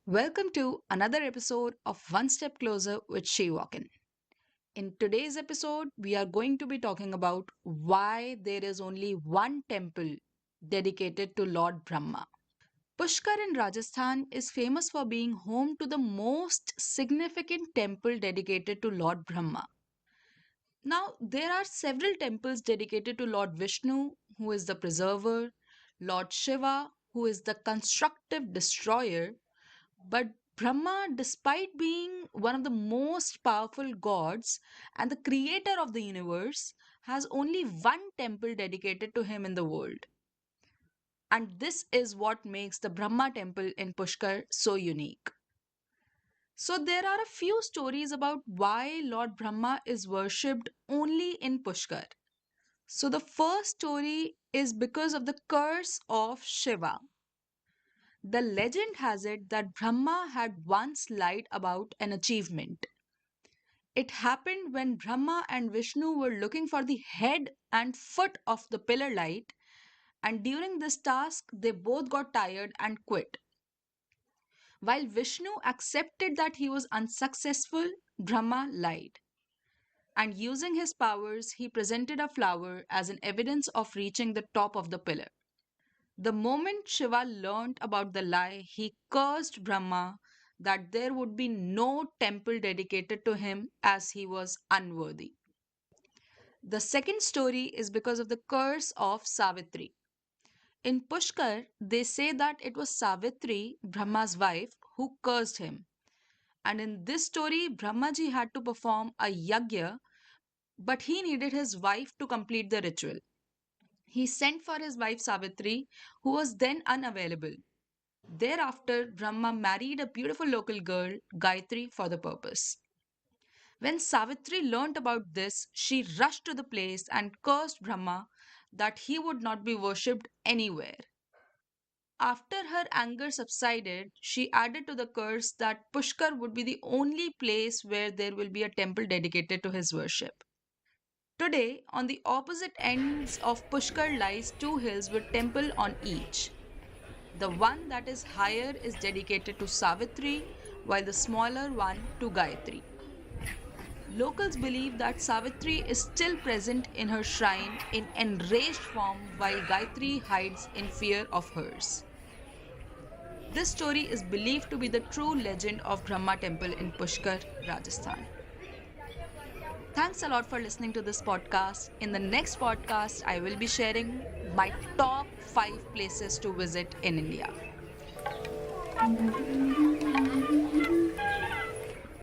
Welcome to another episode of One Step Closer with She Walkin. In today's episode, we are going to be talking about why there is only one temple dedicated to Lord Brahma. Pushkar in Rajasthan is famous for being home to the most significant temple dedicated to Lord Brahma. Now, there are several temples dedicated to Lord Vishnu, who is the preserver, Lord Shiva, who is the constructive destroyer, but Brahma, despite being one of the most powerful gods and the creator of the universe, has only one temple dedicated to him in the world. And this is what makes the Brahma temple in Pushkar so unique. So, there are a few stories about why Lord Brahma is worshipped only in Pushkar. So, the first story is because of the curse of Shiva. The legend has it that Brahma had once lied about an achievement. It happened when Brahma and Vishnu were looking for the head and foot of the pillar light, and during this task, they both got tired and quit. While Vishnu accepted that he was unsuccessful, Brahma lied. And using his powers, he presented a flower as an evidence of reaching the top of the pillar. The moment Shiva learnt about the lie, he cursed Brahma that there would be no temple dedicated to him as he was unworthy. The second story is because of the curse of Savitri. In Pushkar, they say that it was Savitri, Brahma's wife, who cursed him. And in this story, Brahmaji had to perform a yagya, but he needed his wife to complete the ritual. He sent for his wife Savitri, who was then unavailable. Thereafter, Brahma married a beautiful local girl, Gayatri, for the purpose. When Savitri learnt about this, she rushed to the place and cursed Brahma that he would not be worshipped anywhere. After her anger subsided, she added to the curse that Pushkar would be the only place where there will be a temple dedicated to his worship. Today, on the opposite ends of Pushkar lies two hills with temple on each. The one that is higher is dedicated to Savitri, while the smaller one to Gayatri. Locals believe that Savitri is still present in her shrine in enraged form while Gayatri hides in fear of hers. This story is believed to be the true legend of Brahma temple in Pushkar, Rajasthan. Thanks a lot for listening to this podcast. In the next podcast, I will be sharing my top 5 places to visit in India.